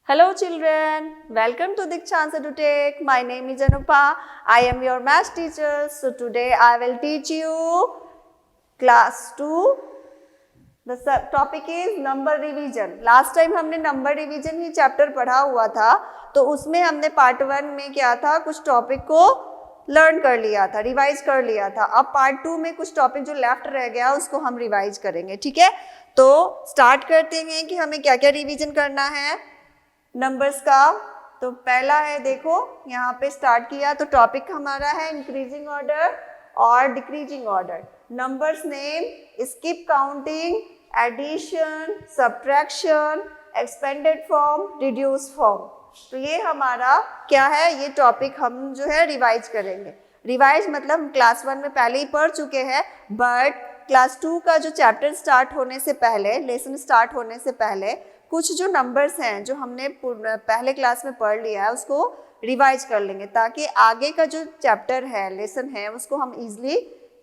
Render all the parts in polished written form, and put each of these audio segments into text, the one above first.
Hello children, welcome to Dikshant EduTech. My name is Anupa. I am your math teacher. So today I will teach you class 2. The topic is number revision. Last time हमने number revision ही chapter पढ़ा हुआ था, तो उसमें हमने part 1 में क्या था, कुछ topic को लर्न कर लिया था, रिवाइज कर लिया था. अब पार्ट 2 में कुछ टॉपिक जो लेफ्ट रह गया उसको हम रिवाइज करेंगे. ठीक है, तो स्टार्ट करते हैं कि हमें क्या क्या रिवीजन करना है नंबर्स का. तो पहला है, देखो यहाँ पे स्टार्ट किया तो टॉपिक हमारा है इंक्रीजिंग ऑर्डर और decreasing order. Numbers name, skip counting, addition, subtraction, expanded form, reduce form. तो ये हमारा क्या है, ये टॉपिक हम जो है रिवाइज करेंगे. रिवाइज मतलब हम क्लास 1 में पहले ही पढ़ चुके हैं, बट क्लास 2 का जो चैप्टर स्टार्ट होने से पहले, लेसन स्टार्ट होने से पहले कुछ जो नंबर्स हैं जो हमने पहले क्लास में पढ़ लिया है उसको रिवाइज कर लेंगे, ताकि आगे का जो चैप्टर है, लेसन है, उसको हम इजीली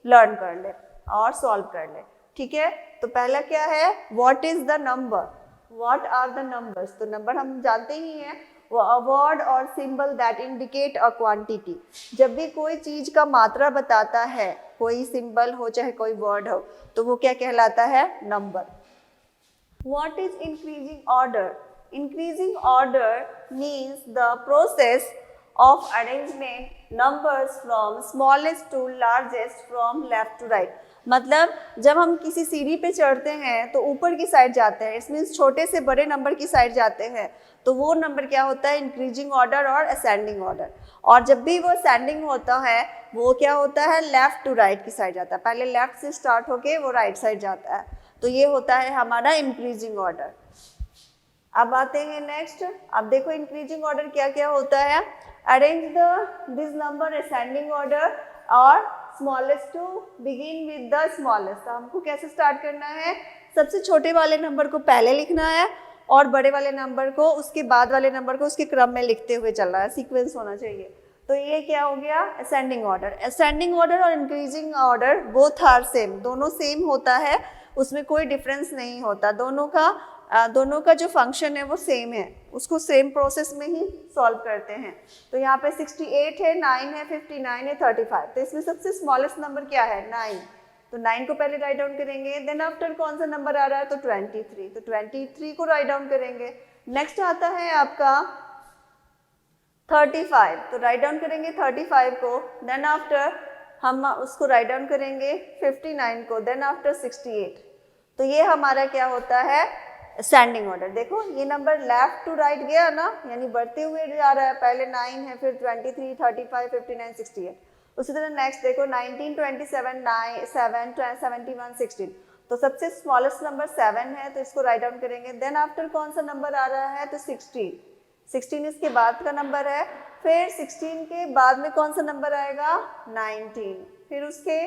लर्न कर लें और सॉल्व कर लें. ठीक है, तो पहला क्या है, what is the number, what are the numbers. तो नंबर हम जानते ही हैं, वो अ वर्ड और symbol that indicate a quantity. जब भी कोई चीज का मात्रा बताता है, कोई सिंबल हो चाहे कोई वर्ड हो, तो वो क्या कहलाता है, number. What is increasing order? Increasing order means the process of arrangement numbers from smallest to largest from left to right. मतलब जब हम किसी सीढ़ी पे चढ़ते हैं तो ऊपर की साइड जाते हैं, इसमें छोटे से बड़े नंबर की साइड जाते हैं, तो वो नंबर क्या होता है, इंक्रीजिंग ऑर्डर और असेंडिंग ऑर्डर. और जब भी वो असेंडिंग होता है वो क्या होता है, लेफ्ट टू राइट की साइड जाता है. पहले लेफ्ट से स्टार्ट होके वो राइट साइड जाता है, तो ये होता है हमारा इंक्रीजिंग ऑर्डर. अब आते हैं नेक्स्ट. अब देखो इंक्रीजिंग ऑर्डर क्या क्या होता है. Arrange this number ascending order और smallest to begin with the smallest. तो हमको कैसे स्टार्ट करना है, सबसे छोटे वाले नंबर को पहले लिखना है और बड़े वाले नंबर को उसके बाद वाले नंबर को उसके क्रम में लिखते हुए चलना है, सीक्वेंस होना चाहिए. तो ये क्या हो गया, असेंडिंग ऑर्डर. असेंडिंग ऑर्डर और increasing order both are same, दोनों सेम होता है, उसमें कोई डिफरेंस नहीं होता. दोनों का जो फंक्शन है वो सेम है, उसको सेम प्रोसेस में ही सॉल्व करते हैं. तो यहाँ पे 68 है, 9 है, 59 है, 35. तो इसमें सबसे स्मॉलेस्ट नंबर क्या है, 9. तो 9 को पहले राइट डाउन करेंगे, देन आफ्टर कौन सा नंबर आ रहा है, तो 23. तो 23 को राइट डाउन करेंगे. नेक्स्ट आता है आपका 35. तो राइट डाउन करेंगे 35 को, देन आफ्टर हम उसको राइट डाउन करेंगे 59 को, देन आफ्टर 68. तो ये हमारा क्या होता है, असेंडिंग ऑर्डर. देखो ये नंबर लेफ्ट टू राइट गया ना, यानी बढ़ते हुए जा रहा है. पहले 9 है, फिर 23, 35, 59, 68. उसी तरह नेक्स्ट देखो 19, 27, 9, 7, 71, 16. तो सबसे स्मॉलेस्ट नंबर 7 है, तो इसको राइट डाउन करेंगे. देन आफ्टर कौन सा नंबर आ रहा है, तो 16. 16 इसके बाद का नंबर है. फिर 16 के बाद में कौन सा नंबर आएगा, 19. फिर उसके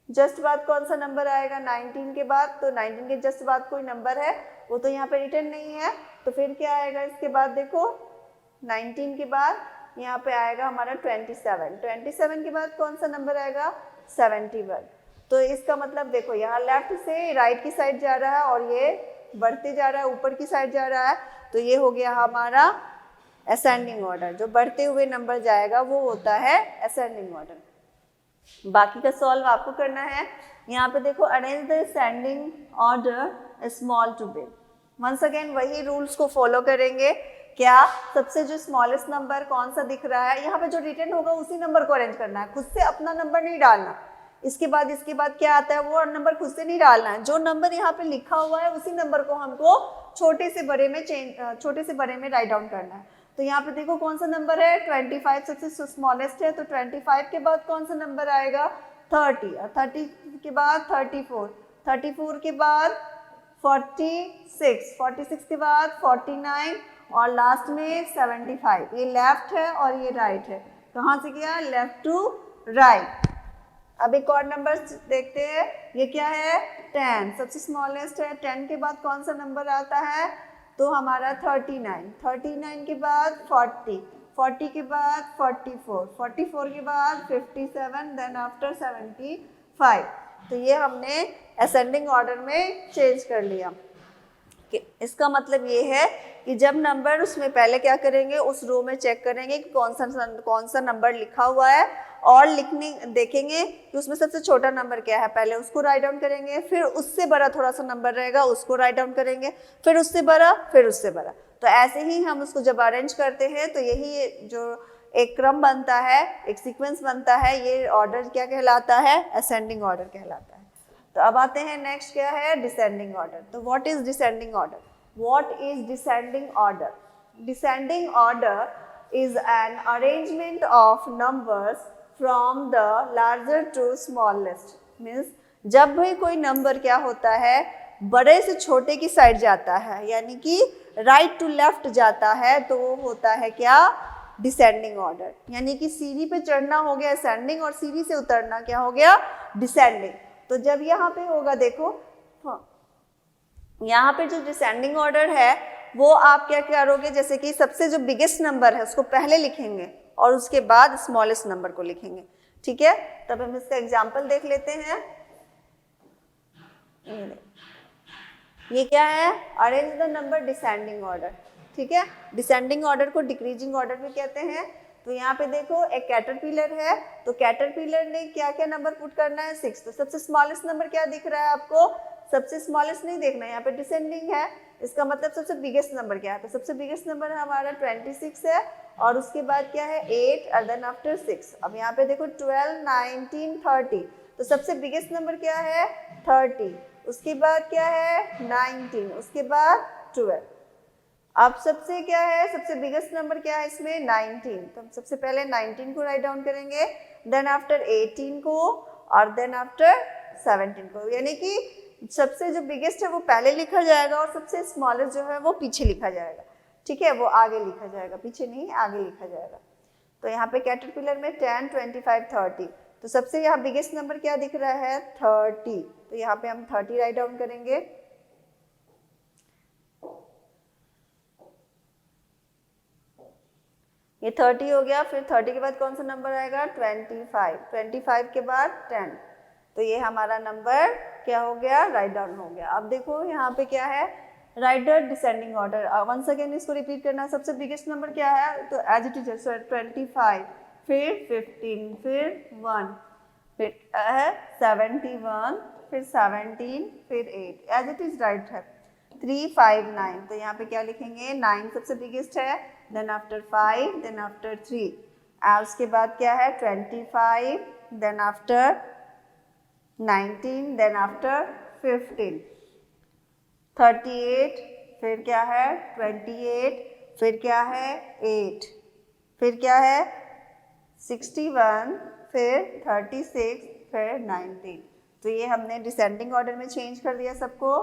जस्ट बाद कौन सा नंबर आएगा, 19 के बाद. तो 19 के जस्ट बाद कोई नंबर है, वो तो यहाँ पे रिटर्न नहीं है. तो फिर क्या आएगा इसके बाद, देखो 19 के बाद यहाँ पे आएगा हमारा 27. 27 के बाद कौन सा नंबर आएगा, 71. तो इसका मतलब देखो यहाँ लेफ्ट से राइट की साइड जा रहा है और ये बढ़ते जा रहा है, ऊपर की साइड जा रहा है. तो ये हो गया हमारा असेंडिंग ऑर्डर. जो बढ़ते हुए नंबर जाएगा वो होता है असेंडिंग ऑर्डर. बाकी का सॉल्व आपको करना है. यहाँ पे देखो arrange the ascending order small to big. Once again वही रूल्स को फॉलो करेंगे. क्या, सबसे जो स्मॉलेस्ट नंबर कौन सा दिख रहा है, यहाँ पे जो रिटर्न होगा उसी नंबर को अरेंज करना है, खुद से अपना नंबर नहीं डालना. इसके बाद क्या आता है, वो नंबर खुद से नहीं डालना है. जो नंबर यहाँ पे लिखा हुआ है उसी नंबर को हमको छोटे से बड़े में राइट डाउन करना है. तो यहाँ पे देखो कौन सा नंबर है, 25 सबसे स्मॉलेस्ट है. तो 25 के बाद कौन सा नंबर आएगा, 30. और 30 के बाद 34. 34 के बाद 46. 46 के बाद 49 और लास्ट में 75. ये लेफ्ट है और ये राइट है. कहाँ से गया, लेफ्ट टू राइट. अब एक और नंबर देखते हैं. ये क्या है, 10 सबसे स्मॉलेस्ट है. 10 के बाद कौन सा नंबर आता है, तो हमारा 39. 39 के बाद 40. 40 के बाद 44. 44 के बाद 57, देन आफ्टर 75. तो ये हमने असेंडिंग ऑर्डर में चेंज कर लिया. इसका मतलब ये है कि जब नंबर उसमें पहले क्या करेंगे, उस रो में चेक करेंगे कि कौन सा नंबर लिखा हुआ है और देखेंगे कि उसमें सबसे छोटा नंबर क्या है, पहले उसको राइट डाउन करेंगे, फिर उससे बड़ा थोड़ा सा नंबर रहेगा उसको राइट डाउन करेंगे, फिर उससे बड़ा, फिर उससे बड़ा। तो ऐसे ही हम उसको जब अरेंज करते हैं तो यही जो एक क्रम बनता है, एक सीक्वेंस बनता है, ये ऑर्डर क्या कहलाता है, असेंडिंग ऑर्डर कहलाता है। तो अब आते हैं नेक्स्ट क्या है, डिसेंडिंग ऑर्डर। तो what is descending order? What is descending order? Descending order is an arrangement of numbers from the larger to smallest. Means जब भी कोई नंबर क्या होता है, बड़े से छोटे की साइड जाता है, यानी कि राइट टू लेफ्ट जाता है, तो वो होता है क्या, डिसेंडिंग ऑर्डर। यानी कि सीढ़ी पे चढ़ना हो गया असेंडिंग और सीढ़ी से उतरना क्या हो गया, डिसेंडिंग। तो जब यहाँ पे होगा, देखो यहाँ पे जो डिसेंडिंग ऑर्डर है वो आप क्या करोगे, जैसे कि सबसे जो बिगेस्ट नंबर है उसको पहले लिखेंगे और उसके बाद स्मॉलेस्ट नंबर को लिखेंगे, ठीक है। तब हम इसका एग्जांपल देख लेते हैं। ये क्या है, arrange the number descending order, ठीक है। डिसेंडिंग ऑर्डर को डिक्रीजिंग ऑर्डर भी कहते हैं। तो यहाँ पे देखो एक कैटरपिलर है, तो कैटरपिलर ने क्या क्या नंबर पुट करना है, 6। तो सबसे स्मॉलेस्ट नंबर क्या दिख रहा है आपको, सबसे स्मॉलेस्ट नहीं देखना, यहाँ पे डिसेंडिंग है, इसका मतलब सबसे बिगेस्ट नंबर क्या है। तो सबसे बिगेस्ट नंबर हमारा 26 है और उसके बाद क्या है 8 और देन आफ्टर 6। अब यहाँ पे देखो 12, 19, 30, तो सबसे बिगेस्ट नंबर क्या है 30, उसके बाद क्या है 19, उसके बाद 12। अब सबसे क्या है, सबसे बिगेस्ट नंबर क्या है इसमें 19, तो हम सबसे पहले 19 को राइट डाउन करेंगे, देन आफ्टर 18 को और देन आफ्टर 17 को। यानी कि सबसे जो बिगेस्ट है वो पहले लिखा जाएगा और सबसे स्मॉलेस्ट जो है वो पीछे लिखा जाएगा, ठीक है, वो आगे लिखा जाएगा, पीछे नहीं आगे लिखा जाएगा। तो यहाँ पे कैटरपिलर में 10, 25, 30, तो सबसे यहाँ बिगेस्ट नंबर क्या दिख रहा है 30, तो यहाँ पे हम 30 राइट डाउन करेंगे। ये 30 हो गया, फिर 30 के बाद कौन सा नंबर आएगा 25, 25 के बाद 10, तो ये हमारा नंबर क्या हो गया, राइट डाउन हो गया। अब देखो यहाँ पे क्या है, right descending order. Once again इसको रिपीट करना है, सबसे बिगेस्ट नंबर क्या है, तो एज इट इज 25, फिर 15, फिर 1, फिर है 71, फिर 17, फिर 8, एज इट इज राइट है 3, 5, 9। तो यहाँ पे क्या लिखेंगे, 9 सबसे बिगेस्ट है, देन आफ्टर 5, देन आफ्टर 3, उसके बाद क्या है 25, देन आफ्टर 19, then after 15, 38, फिर क्या है 28, फिर क्या है 8, फिर क्या है 61, फिर 36, फिर 19। तो ये हमने डिसेंडिंग ऑर्डर में चेंज कर दिया सबको।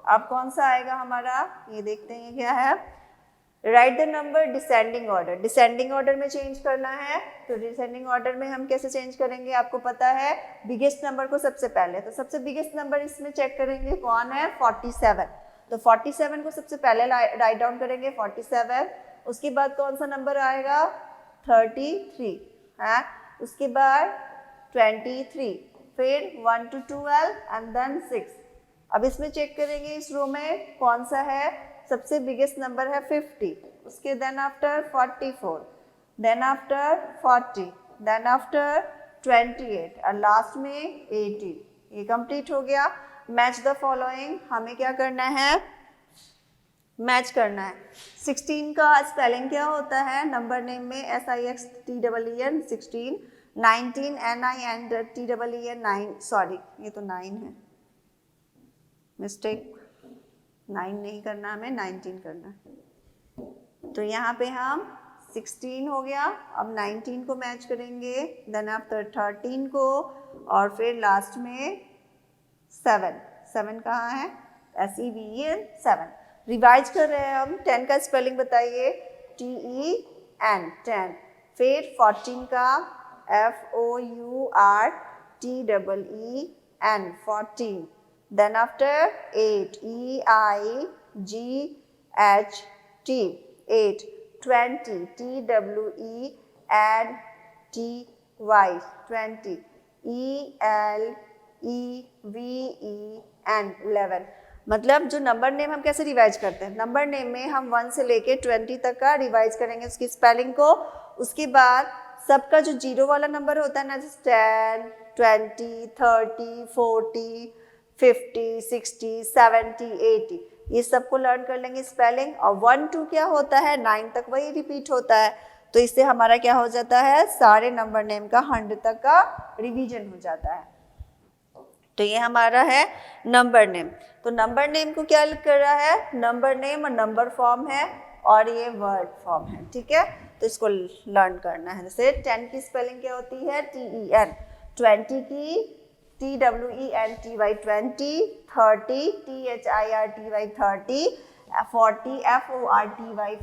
अब कौन सा आएगा हमारा, ये देखते हैं क्या है, right the number descending order. Descending order में चेंज करना है, तो डिसेंडिंग ऑर्डर में हम कैसे चेंज करेंगे, आपको पता है, बिगेस्ट नंबर को सबसे पहले, तो सबसे बिगेस्ट नंबर इसमें चेक करेंगे कौन है 47, तो 47 को सबसे पहले राइट डाउन करेंगे 47, उसके बाद कौन सा नंबर आएगा 33 है, उसके बाद 23, फिर 1 to 12 एंड देन 6। अब इसमें चेक करेंगे इस रो में कौन सा है, सबसे बिगेस्ट नंबर है 50, उसके then after 44, then after 40, then after 28 और लास्ट में 18। ये कंप्लीट हो गया। मैच द फॉलोइंग, हमें क्या करना है, मैच करना है। 16 का स्पेलिंग क्या होता है, नंबर नेम में SIXTEEN 16, 19 NINTEEN 9, सॉरी ये तो 9 है, मिस्टेक, 9 नहीं करना हमें 19 करना है। तो यहाँ पे हम 16 हो गया, अब 19 को मैच करेंगे, देन आफ्टर 13 को और फिर लास्ट में 7 कहाँ है, SEVEN 7। रिवाइज कर रहे हैं हम, 10 का स्पेलिंग बताइए, TEN 10, फिर 14 का FOURTEEN 14, then after 8 EIGHT 8, 20 TWENTY 20, ELEVEN 11। मतलब जो नंबर नेम हम कैसे रिवाइज करते हैं, नंबर नेम में हम 1 से लेके 20 तक का रिवाइज करेंगे उसकी स्पेलिंग को। उसके बाद सबका जो जीरो वाला नंबर होता है ना, जैसे 10, 20, 30, 40, 50, 60, 70, 80, ये सबको लर्न कर लेंगे स्पेलिंग। और 1 2 क्या होता है, 9 तक वही रिपीट होता है। तो इससे हमारा क्या हो जाता है, सारे नंबर नेम का 100 तक का रिवीजन हो जाता है। तो ये हमारा है नंबर नेम। तो नंबर नेम को क्या कर रहा है, नंबर नेम और नंबर फॉर्म है और ये वर्ड फॉर्म है, ठीक है। तो इसको लर्न करना है। जैसे 10 की स्पेलिंग क्या होती है, TEN, 20 की TWENTY, 20, 30 THIRTY, 30, 40 FORTY,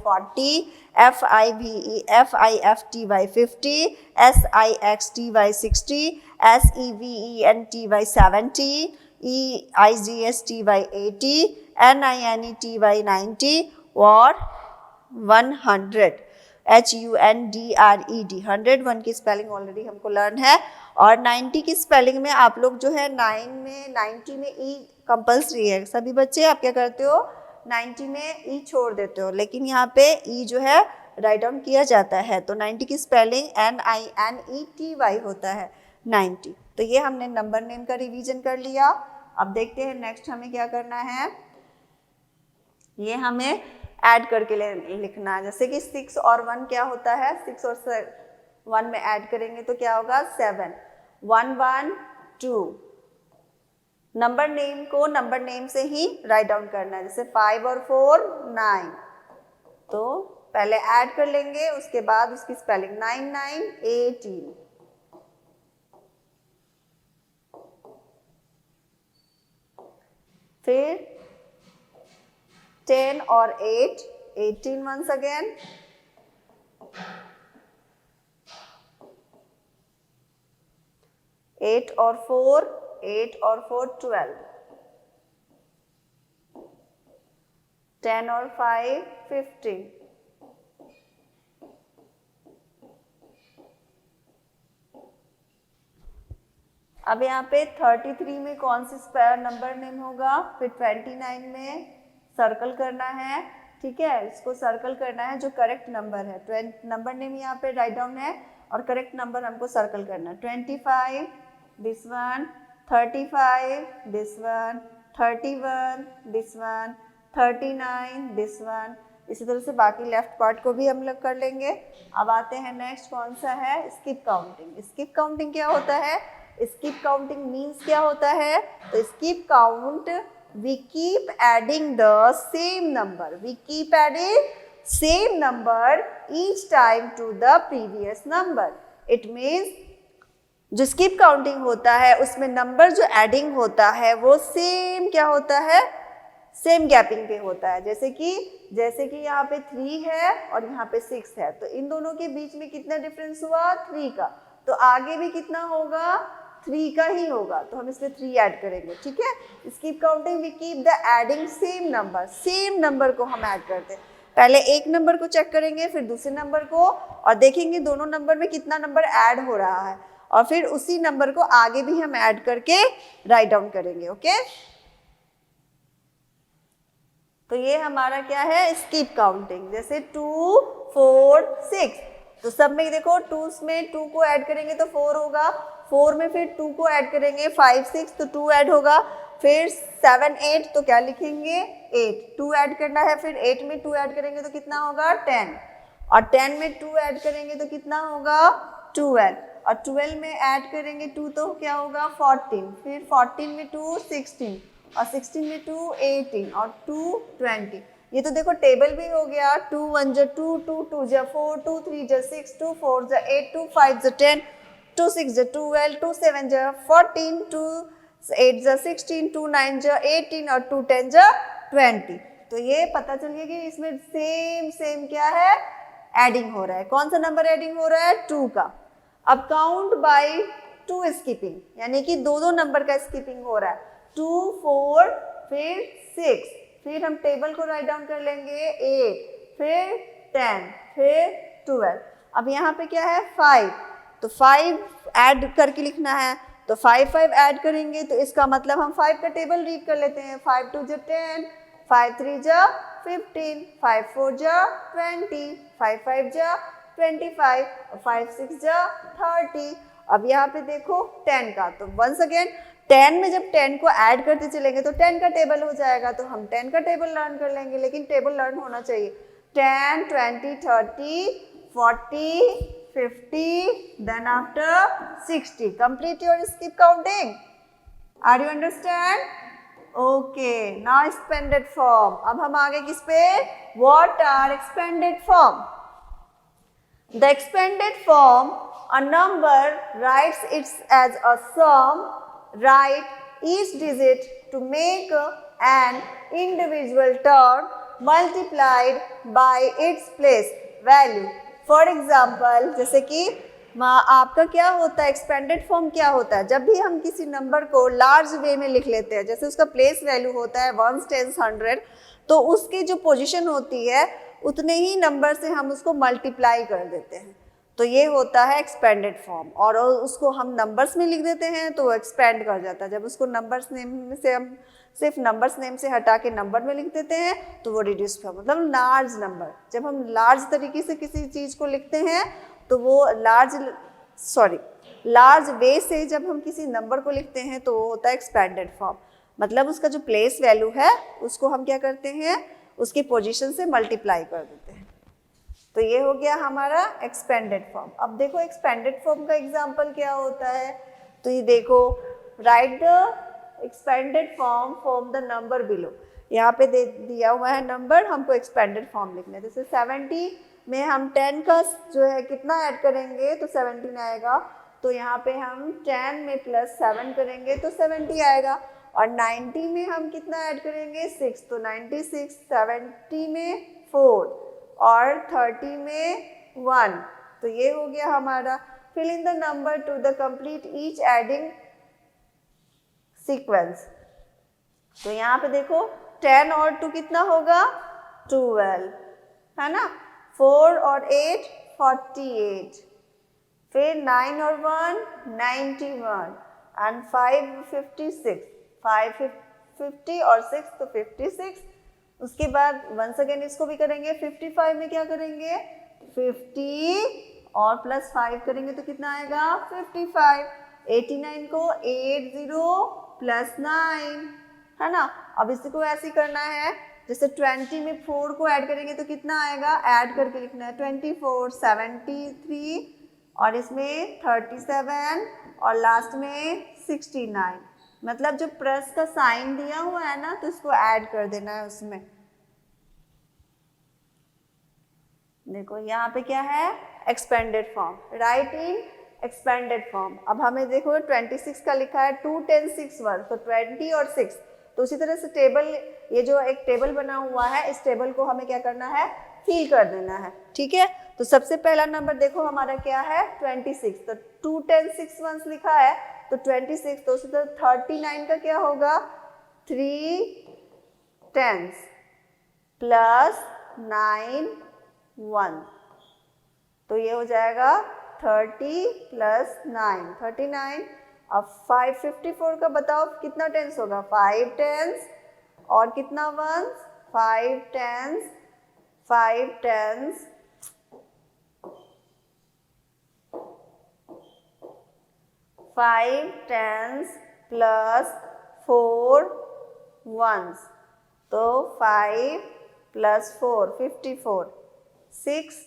40, FIVEFIFTY, 50, SIXTY, 60, SEVENTY, 70, EIGSTY, 80, NINETY, 90 और 100, HUNDRED, 101 की स्पेलिंग ऑलरेडी हमको लर्न है। और 90 की स्पेलिंग में आप लोग जो है 90 में ई कंपल्सरी है। सभी बच्चे आप क्या करते हो, 90 में ई छोड़ देते हो, लेकिन यहाँ पे ई जो है राइट डाउन किया जाता है। तो 90 की स्पेलिंग NINETY होता है 90। तो ये हमने नंबर नेम का रिवीजन कर लिया। अब देखते हैं नेक्स्ट हमें क्या करना है, ये हमें ऐड करके लिखना है। जैसे कि 6 और 1 क्या होता है, 6 और 1 में ऐड करेंगे तो क्या होगा, 7, 1 1 2। नंबर नेम को नंबर नेम से ही राइट डाउन करना है। जैसे 5 और 4 9, तो पहले ऐड कर लेंगे, उसके बाद उसकी स्पेलिंग 9 9 18। फिर 10 और 8 18 once again, 8 और 4 12, 10 और 5 15, अब यहाँ पे 33 में कौन सी नंबर नेम होगा, फिर 29 में सर्कल करना है, ठीक है, इसको सर्कल करना है जो करेक्ट नंबर है। नंबर नेम यहाँ पे राइट डाउन है और करेक्ट नंबर हमको सर्कल करना है। 25 this one, 35 this one, 31 this one, 39 this one. इसी तरह से बाकी लेफ्ट पार्ट को भी हम लोग कर लेंगे। अब आते हैं नेक्स्ट, कौन सा है, स्किप काउंटिंग। स्किप काउंटिंग क्या होता है, स्किप काउंटिंग मीन्स क्या होता है, तो skip count we keep adding the same number, we keep adding same number each time to the previous number. It means जो स्किप काउंटिंग होता है उसमें नंबर जो एडिंग होता है वो सेम क्या होता है, सेम गैपिंग पे होता है। जैसे कि यहाँ पे 3 है और यहाँ पे 6 है, तो इन दोनों के बीच में कितना डिफरेंस हुआ, 3 का। तो आगे भी कितना होगा, 3 का ही होगा, तो हम इसमें 3 ऐड करेंगे, ठीक है। Skip counting we keep the adding same number को हम ऐड करते हैं। पहले एक नंबर को चेक करेंगे, फिर दूसरे नंबर को, और देखेंगे दोनों नंबर में कितना नंबर ऐड हो रहा है, और फिर उसी नंबर को आगे भी हम ऐड करके राइट डाउन करेंगे, ओके। तो ये हमारा क्या है, स्किप काउंटिंग। जैसे 2 4 6, तो सब में देखो 2 में 2 को ऐड करेंगे तो 4 होगा, 4 में फिर 2 को ऐड करेंगे, 5 6 तो 2 ऐड होगा, फिर 7 8 तो क्या लिखेंगे, 8, 2 ऐड करना है, फिर 8 में 2 ऐड करेंगे तो कितना होगा, 10, और 10 में 2 ऐड करेंगे तो कितना होगा, 12, और 12 में ऐड करेंगे 2 तो क्या होगा, 14, फिर 14 में 2 16, और 16 में 2 18, और 2 20। ये तो देखो टेबल भी हो गया, 2 1 जा 2, 2 2 जा 4, 2 3 जा 6, 2 4 जा 8, 2 5 जा 10, 2 6 जा 12, 2 7 जा 14, 2 8 जा 16, 2 9 जा 18, और 2 10 जा 20। तो ये पता चल गया कि इसमें सेम क्या है, एडिंग हो रहा है। कौन सा नंबर एडिंग हो रहा है, 2 का। अब काउंट बाय 2 स्किपिंग, यानी कि दो नंबर का स्किपिंग हो रहा है, 2 4 फिर 6, फिर हम टेबल को राइट डाउन कर लेंगे, 8 फिर 10 फिर 12। अब यहाँ पे क्या है, 5, तो 5 ऐड करके लिखना है, तो 5 5 ऐड करेंगे तो इसका मतलब हम 5 का टेबल रीड कर लेते हैं। 5 2 जा 10, 5 3 जा 15, 5 4 जा 20, 5 5 जा 25, 5 6 जा 30। अब यहाँ पे देखो 10 का, तो वंस अगेन 10 में जब 10 को ऐड करते चलेंगे तो 10 का टेबल हो जाएगा, तो हम 10 का टेबल लर्न कर लेंगे, लेकिन टेबल लर्न होना चाहिए। 10, 20, 30, 40, 50, then after 60. Complete your skip counting. Are you understand? Okay. Now expanded form. अब हम आगे किस पे? What are expanded form? The expanded form, a number writes it as a sum. Write each digit to make an individual term multiplied by its place value. For example, जैसे कि आपका क्या होता है, एक्सपेंडेड फॉर्म क्या होता है, जब भी हम किसी नंबर को लार्ज वे में लिख लेते हैं, जैसे उसका प्लेस वैल्यू होता है 1, 10, 100, तो उसकी जो पोजीशन होती है उतने ही नंबर से हम उसको मल्टीप्लाई कर देते हैं, तो ये होता है एक्सपेंडेड फॉर्म। और उसको हम नंबर्स में लिख देते हैं तो वो एक्सपेंड कर जाता है। जब उसको नंबर्स नेम से हम सिर्फ नंबर्स नेम से हटा के नंबर में लिख देते हैं तो वो रिड्यूस फॉर्म, मतलब लार्ज नंबर। जब हम लार्ज तरीके से किसी चीज़ को लिखते हैं तो वो लार्ज वे से जब हम किसी नंबर को लिखते हैं तो वो होता है एक्सपेंडेड फॉर्म। मतलब उसका जो प्लेस वैल्यू है उसको हम क्या करते हैं, उसकी पोजीशन से मल्टीप्लाई कर देते हैं। तो ये हो गया हमारा एक्सपेंडेड फॉर्म। अब देखो एक्सपेंडेड फॉर्म का एग्जांपल क्या होता है, तो ये देखो, right the expanded form from the number below. यहाँ पे दिया हुआ है नंबर, हमको एक्सपेंडेड फॉर्म लिखना है। जैसे 70 में हम 10 का जो है कितना ऐड करेंगे तो 17 आएगा, तो यहाँ पे हम 10 में प्लस 7 करेंगे तो 70 आएगा। और 90 में हम कितना ऐड करेंगे 6, तो 96, 70 में 4 और 30 में 1, तो ये हो गया हमारा। Fill in the number to the complete each adding sequence. तो यहाँ पे देखो 10 और 2 कितना होगा 12, है ना। 4 और 8 48, फिर 9 और 1 91 एंड 5 56, 5 50 और 6 तो 56। उसके बाद वंस अगेन इसको भी करेंगे। 55 में क्या करेंगे 50 और प्लस 5 करेंगे तो कितना आएगा 55। 89 को 80 प्लस 9, है ना। अब इसको ऐसे करना है, जैसे 20 में 4 को ऐड करेंगे तो कितना आएगा, ऐड करके लिखना है 24, 73 और इसमें 37 और लास्ट में 69। मतलब जो प्लस का साइन दिया हुआ है ना तो इसको ऐड कर देना है उसमें। देखो यहाँ पे क्या है एक्सपेंडेड फॉर्म, राइट इन एक्सपेंडेड फॉर्म। अब हमें देखो 26 का लिखा है 2 10 6 1, तो 20 और 6, तो उसी तरह से टेबल, ये जो एक टेबल बना हुआ है इस टेबल को हमें क्या करना है फिल कर देना है, ठीक है। तो सबसे पहला नंबर देखो हमारा क्या है 26, तो 2 10 6 1 लिखा है तो 26, तो उसी तरह 39 का क्या होगा 3 10 प्लस 9 1, तो ये हो जाएगा 30 प्लस 9 39। अब 554 का बताओ कितना टेंस होगा 5 टेंस और कितना once 5 tens 5 tens 5 tens plus 4 once, तो 5 प्लस 4 54। 6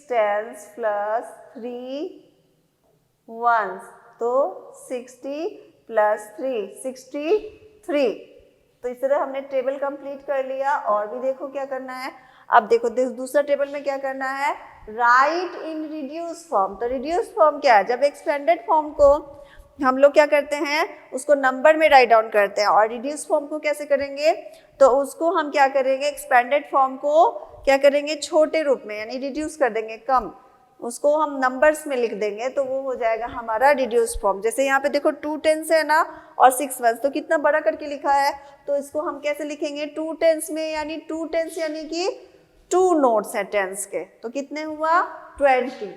टेंस प्लस 3 वंस, तो 60 प्लस 3 63। तो इस तरह हमने टेबल कंप्लीट कर लिया। और भी देखो क्या करना है, अब देखो दूसरा टेबल में क्या करना है राइट इन रिड्यूस फॉर्म। तो रिड्यूस फॉर्म क्या है, जब एक्सपेंडेड फॉर्म को हम लोग क्या करते हैं उसको नंबर में राइट डाउन करते हैं, और रिड्यूस फॉर्म को कैसे करेंगे तो उसको हम क्या करेंगे एक्सपेंडेड फॉर्म को क्या करेंगे छोटे रूप में, यानी रिड्यूस कर देंगे कम, उसको हम नंबर्स में लिख देंगे तो वो हो जाएगा हमारा रिड्यूस फॉर्म। जैसे यहाँ पे देखो 2 10 है ना और 6 1, तो कितना बड़ा करके लिखा है, तो इसको हम कैसे लिखेंगे 2 10 में, यानी 2 10 यानी कि 2 नोट्स है टेंस के, तो कितने हुआ 20,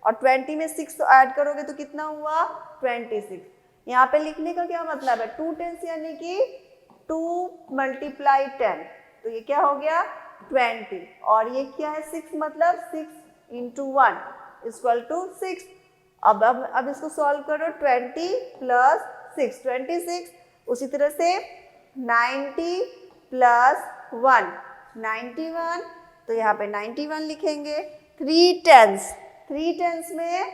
और 20 में 6 ऐड करोगे तो कितना हुआ 26। यहाँ पे लिखने का क्या मतलब है 2 10 यानी कि 2 × 10, तो ये क्या हो गया 20, और ये क्या है 6 मतलब 6 × 1 = 6। अब इसको सॉल्व करो 20 + 6 26, उसी तरह से 90 + 1 91, तो यहाँ पे 91 लिखेंगे। 3 10s में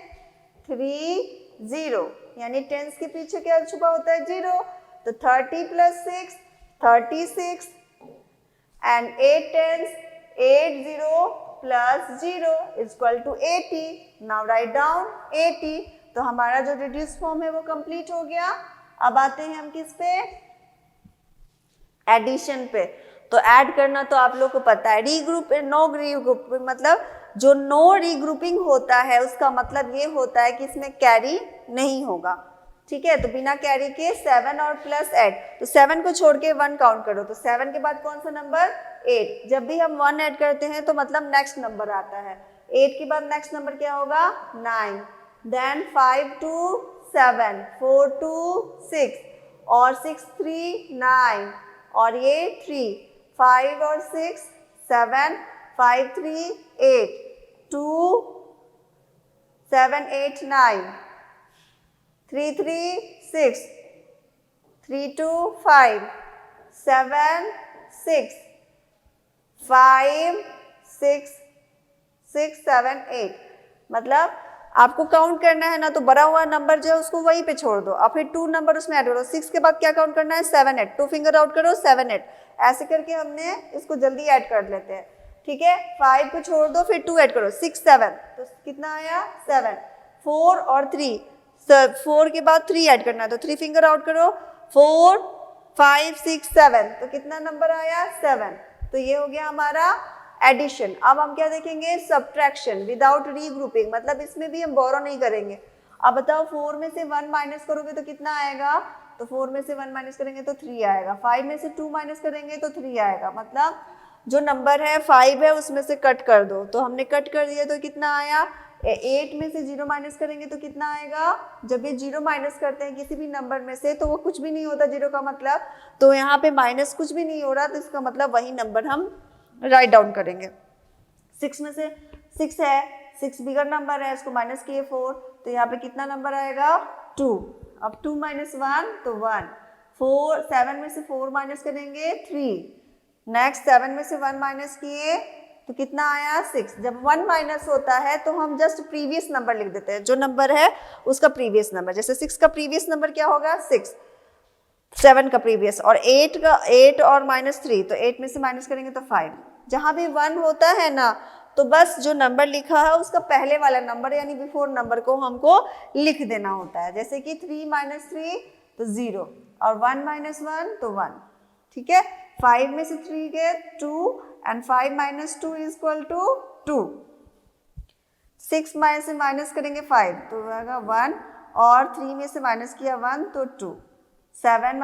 3 0 यानी टेंस के पीछे क्या छुपा होता है 0, तो 30 + 6 36 and 8 10s 80 + 0 = 80। Now write down 80। तो हमारा जो रिड्यूस फॉर्म है वो कंप्लीट हो गया। अब आते हैं हम किस पे एडिशन पे। तो ऐड करना तो आप लोग को पता है, नो रीग्रुपिंग मतलब जो नो रीग्रुपिंग होता है उसका मतलब ये होता है कि इसमें कैरी नहीं होगा, ठीक है। तो बिना कैरी के 7 और +8, तो 7 को छोड़ के 1 काउंट करो, तो 7 के बाद कौन सा नंबर 8। जब भी हम 1 ऐड करते हैं तो मतलब नेक्स्ट नंबर आता है। 8 के बाद नेक्स्ट नंबर क्या होगा 9, देन 5 2 7 4 2 6 और 6 3 9 और ये 3 5 और 6 7 5 3 8 2 7 8 9 3 3 6 3 2 5 7 6 5 6 6 7 8। मतलब आपको काउंट करना है ना, तो बड़ा हुआ नंबर जो है उसको वहीं पे छोड़ दो और फिर 2 नंबर उसमें ऐड करो। 6 के बाद क्या काउंट करना है 7 8, 2 फिंगर आउट करो 7 8, ऐसे करके हमने इसको जल्दी ऐड कर लेते हैं, ठीक है। 5 को छोड़ दो फिर 2 ऐड करो 6 7, तो कितना आया 7। 4 और 3, 4 के बाद 3 ऐड करना है तो 3 फिंगर आउट करो 4 5 6 7, तो कितना नंबर आया 7। तो ये हो गया हमारा एडिशन। अब हम क्या देखेंगे सब्ट्रैक्शन विदाउट रीग्रुपिंग, मतलब इसमें भी हम बोरो नहीं करेंगे। अब बताओ 4 में से 1 माइनस करोगे तो कितना आएगा, तो 4 में से 1 माइनस करेंगे तो 3 आएगा। 5 में से 2 माइनस करेंगे तो 3 आएगा, मतलब जो नंबर है 5 है उसमें से कट कर दो, तो हमने कट कर दिया तो कितना आया 8 में से 0 माइनस करेंगे तो कितना आएगा। जब ये 0 माइनस करते हैं किसी भी नंबर में से तो वो कुछ भी नहीं होता 0 का मतलब, तो यहाँ पे माइनस कुछ भी नहीं हो रहा, तो इसका मतलब वही नंबर हम राइट डाउन करेंगे। 6 में से 6 है, 6 बिगर नंबर है, इसको माइनस किए 4, तो यहाँ पे कितना नंबर आएगा 2। अब 2 - 1 तो 1। 4 7 में से 4 माइनस करेंगे 3, नेक्स्ट 7 में से 1 माइनस किए तो कितना आया 6। जब 1 माइनस होता है तो हम जस्ट प्रीवियस नंबर लिख देते हैं, जो नंबर है उसका प्रीवियस नंबर। जैसे 6 का प्रीवियस नंबर क्या होगा 6, 7 का प्रीवियस, और 8 और -3, तो 8 में से माइनस करेंगे तो 5। जहाँ भी 1 होता है ना तो बस जो नंबर लिखा है उसका पहले वाला नंबर यानी बिफोर नंबर को हमको लिख देना होता है। जैसे कि 3 - 3 तो 0 और 1 - 1 तो 1, ठीक है। 5 में से 3 गए 2 एंड 5 - 2 = 2। 6 में से माइनस करेंगे 5 तो आएगा 1 और 3 में से माइनस किया 1 तो 2। 7 -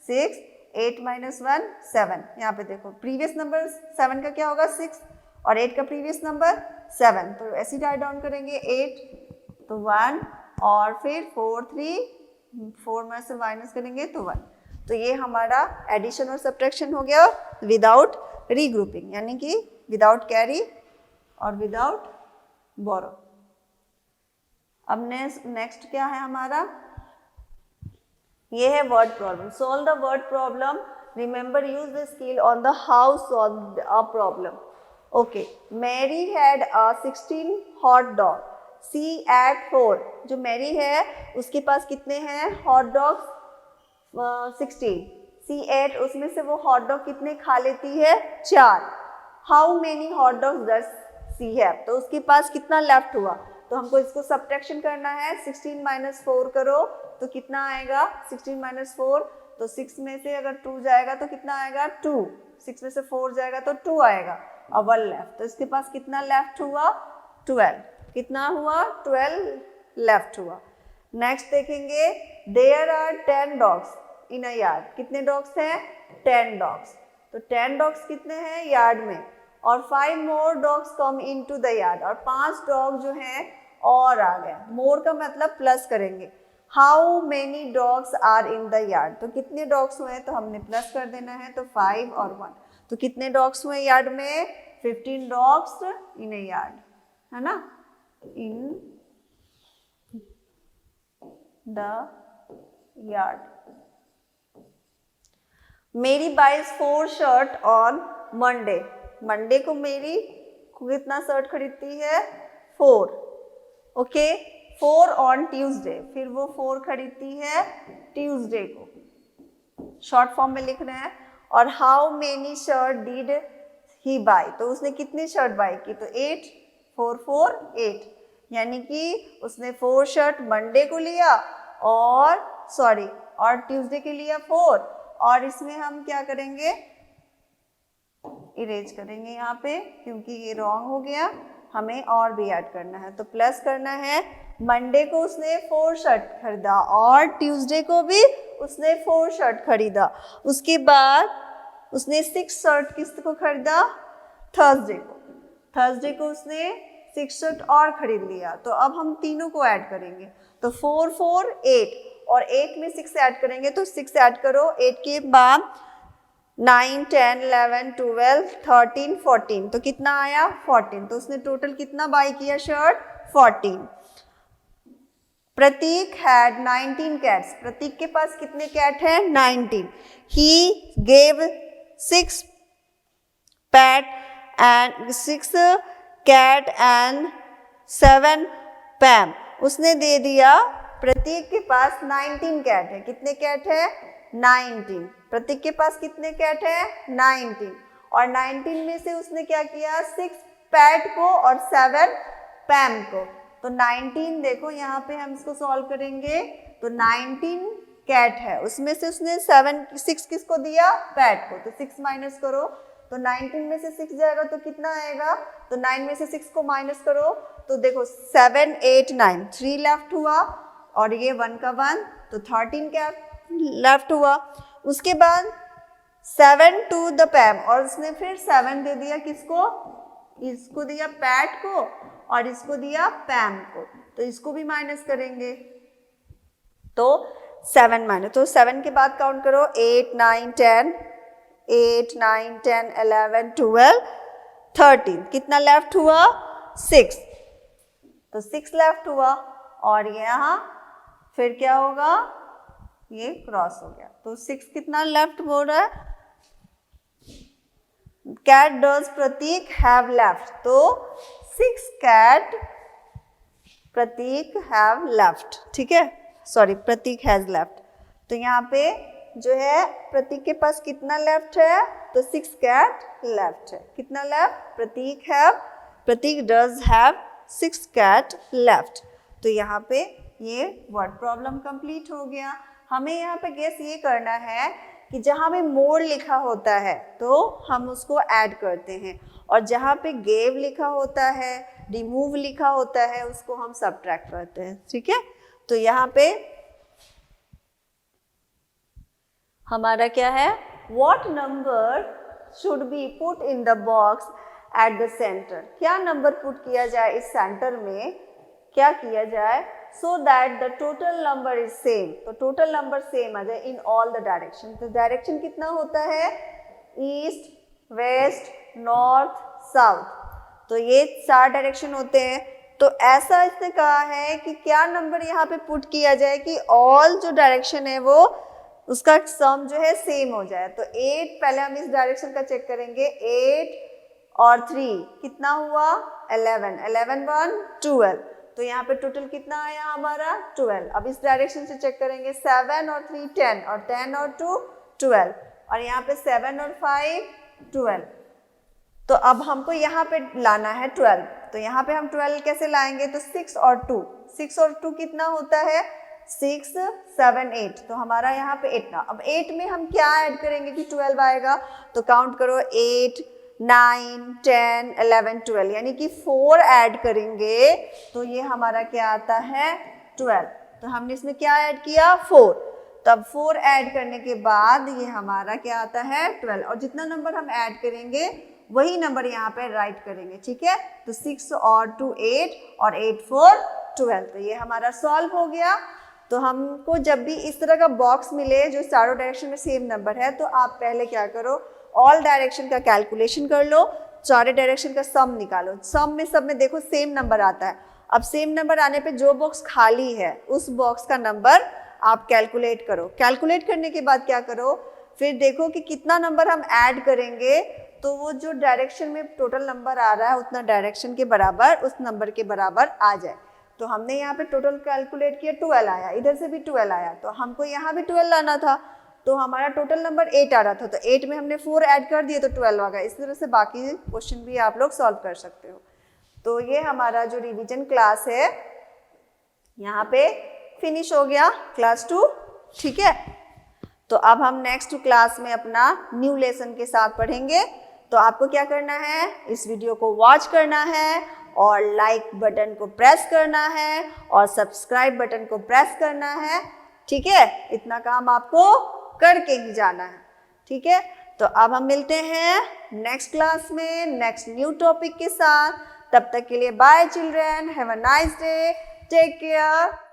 6 8 - 1 7। यहाँ पे देखो प्रीवियस नंबर 7 का क्या होगा 6 और 8 का प्रीवियस नंबर 7, तो ऐसे राइट डाउन करेंगे 8 तो 1 और फिर 4 3 4 में से माइनस करेंगे तो 1। तो ये हमारा एडिशन और सब्ट्रैक्शन हो गया विदाउट रीग्रुपिंग, यानी कि विदाउट कैरी और विदाउट बोरो। अब नेक्स्ट क्या है हमारा, ये है word problem. Solve the word problem, remember use the skill on the how solve a problem. Okay, Mary had a 16 hot dog, she ate 4। जो मैरी है उसके पास कितने हैं हॉट डॉग्स 16, सी एट उसमें से वो हॉट डॉग कितने खा लेती है 4। How many hot dogs does she have, तो उसके पास कितना लेफ्ट हुआ, तो हमको इसको सब्ट्रैक्शन करना है। 16 - 4 करो तो कितना आएगा 16 - 4, तो 6 में से अगर 2 जाएगा तो कितना आएगा 2, 6 में से 4 जाएगा तो 2 आएगा और 1 लेफ्ट, तो इसके पास कितना लेफ्ट हुआ 12। कितना हुआ 12 लेफ्ट हुआ। नेक्स्ट देखेंगे, there are 10 dogs in a yard, कितने डॉग्स हैं 10 डॉग्स, तो 10 डॉग्स कितने हैं यार्ड में, और 5 more dogs come into the yard, और 5 डॉग जो हैं और आ गया, मोर का मतलब प्लस करेंगे। How many dogs are in the yard, तो कितने डॉग्स हुए तो हमने प्लस कर देना है, तो 5 और 1, तो कितने डॉग्स हुए यार्ड में, 15 डॉग्स इन ए यार्ड, है ना, in the yard. Mary buys 4 shirt on Monday, Monday को मेरी कितना शर्ट खरीदती है, 4, ओके। 4 ऑन ट्यूसडे, फिर वो 4 खरीदती है ट्यूसडे को, शॉर्ट फॉर्म में लिख रहे हैं। और how many shirt did he buy, तो उसने कितनी शर्ट बाय की, तो 8, 4 4 8, यानी कि उसने 4 शर्ट मंडे को लिया और ट्यूसडे के लिया 4, और इसमें हम क्या करेंगे, इरेज करेंगे यहाँ पे क्योंकि ये रॉन्ग हो गया, हमें और भी ऐड करना है, तो प्लस करना है। मंडे को उसने 4 शर्ट खरीदा और ट्यूसडे को भी उसने 4 शर्ट खरीदा, उसके बाद उसने 6 शर्ट किस को खरीदा, थर्सडे को उसने 6 शर्ट और खरीद लिया, तो अब हम तीनों को ऐड करेंगे, तो 4 4 8 और 8 में 6 ऐड करेंगे, तो 6 ऐड करो, 8 के बाद 9 10 11 12 13 14, तो कितना आया 14, तो उसने टोटल कितना बाय किया शर्ट, 14। प्रतीक हैड 19 कैट्स, प्रतीक के पास कितने कैट हैं, 19। ही गेव 6 कैट एंड 7 पैम, उसने दे दिया, प्रतीक के पास 19 कैट है, कितने कैट है, 19, प्रतीक के पास कितने कैट है, 19, और 19 में से उसने क्या किया, 6 पैट को और 7 पैम को, तो 19 देखो यहाँ पे हम इसको सॉल्व करेंगे, तो 19 कैट है, उसमें से उसने 6 किसको दिया, पैट को, तो 6 माइनस करो, तो 19 में से 6 जाएगा तो कितना आएगा, तो 9 में से 6 को माइनस करो, तो देखो 7 8 9, 3 लेफ्ट हुआ, और ये 1 का 1, तो 13 कैट लेफ्ट हुआ। उसके बाद 7 टू द पैम, और उसने फिर 7 दे दिया किसको, इसको दिया पैट को और इसको दिया पैम को, तो इसको भी माइनस करेंगे, तो 7 माइनस, तो 7 के बाद काउंट करो, 8 9 10 8 9 10 11 12 13, कितना लेफ्ट हुआ, 6, तो 6 लेफ्ट हुआ, और यहाँ फिर क्या होगा, ये क्रॉस हो गया, तो 6 कितना लेफ्ट हो रहा है, cat does Prateek have left, तो 6 कैट प्रतीक हैव लेफ्ट, ठीक है, सॉरी प्रतीक हैज लेफ्ट, तो यहाँ पे जो है प्रतीक के पास कितना लेफ्ट है, तो 6 कैट लेफ्ट है, कितना left, Prateek does have 6 cat left, तो यहाँ पे ये वर्ड प्रॉब्लम कंप्लीट हो गया। हमें यहाँ पे गेस ये करना है कि जहाँ पे मोर लिखा होता है तो हम उसको ऐड करते हैं, और जहाँ पे गेव लिखा होता है, रिमूव लिखा होता है, उसको हम सबट्रैक्ट करते हैं, ठीक है। तो यहाँ पे हमारा क्या है, what number should be put in the box at the centre, क्या नंबर पुट किया जाए इस सेंटर में, क्या किया जाए, so that the total number is same, तो टोटल नंबर सेम आ जाए इन ऑल द डायरेक्शन, तो डायरेक्शन कितना होता है, ईस्ट वेस्ट नॉर्थ साउथ, तो ये 4 डायरेक्शन होते हैं, तो ऐसा इसने कहा है कि क्या नंबर यहाँ पे पुट किया जाए कि ऑल जो डायरेक्शन है वो उसका सम जो है सेम हो जाए, तो 8, पहले हम इस डायरेक्शन का चेक करेंगे, 8 और 3 कितना हुआ, 11 11 1 12, तो यहाँ पे टोटल कितना आया हमारा, 12। अब इस डायरेक्शन से चेक करेंगे, 7 और 3 10 और 10 और 2 12, और यहाँ पे 7 और 5 12, तो अब हमको यहाँ पे लाना है 12, तो यहाँ पे हम 12 कैसे लाएंगे, तो 6 और 2 कितना होता है, 6 7 8, तो हमारा यहाँ पे 8 ना, अब 8 में हम क्या ऐड करेंगे कि 12 आएगा, तो काउंट करो 8 9 10 11 12, यानी कि 4 ऐड करेंगे तो ये हमारा क्या आता है 12, तो हमने इसमें क्या ऐड किया 4, तब 4 ऐड करने के बाद ये हमारा क्या आता है 12, और जितना नंबर हम ऐड करेंगे वही नंबर यहाँ पे राइट करेंगे, ठीक है। तो 6 और 2 8 और 8 4 12। तो ये हमारा सॉल्व हो गया। तो हमको जब भी इस तरह का बॉक्स मिले जो चारों डायरेक्शन में सेम नंबर है, तो आप पहले क्या करो, ऑल डायरेक्शन का कैलकुलेशन कर लो, चारों डायरेक्शन का सम निकालो। सम में सब में देखो सेम नंबर आता है। अब सेम नंबर आने पे जो बॉक्स खाली है उस बॉक्स का नंबर आप कैलकुलेट करो। कैलकुलेट करने के बाद क्या करो, फिर देखो कि कितना नंबर हम ऐड करेंगे, तो वो जो डायरेक्शन में टोटल नंबर आ रहा है उतना डायरेक्शन के बराबर उस नंबर के बराबर आ जाए। तो हमने यहाँ पे टोटल कैलकुलेट किया 12 आया, इधर से भी 12 आया, तो हमको यहाँ भी 12 लाना था। तो हमारा टोटल नंबर 8 आ रहा था, तो 8 में हमने 4 ऐड कर दिए तो 12 आ गया। इस तरह से बाकी क्वेश्चन भी आप लोग सॉल्व कर सकते हो। तो ये हमारा जो रिवीजन क्लास है यहाँ पे फिनिश हो गया, क्लास 2, ठीक है। तो अब हम नेक्स्ट क्लास में अपना न्यू लेसन के साथ पढ़ेंगे। तो आपको क्या करना है, इस वीडियो को वॉच करना है और लाइक बटन को प्रेस करना है और सब्सक्राइब बटन को प्रेस करना है, ठीक है। इतना काम आपको करके ही जाना है, ठीक है। तो अब हम मिलते हैं नेक्स्ट क्लास में नेक्स्ट न्यू टॉपिक के साथ। तब तक के लिए bye children, have a nice day, take care.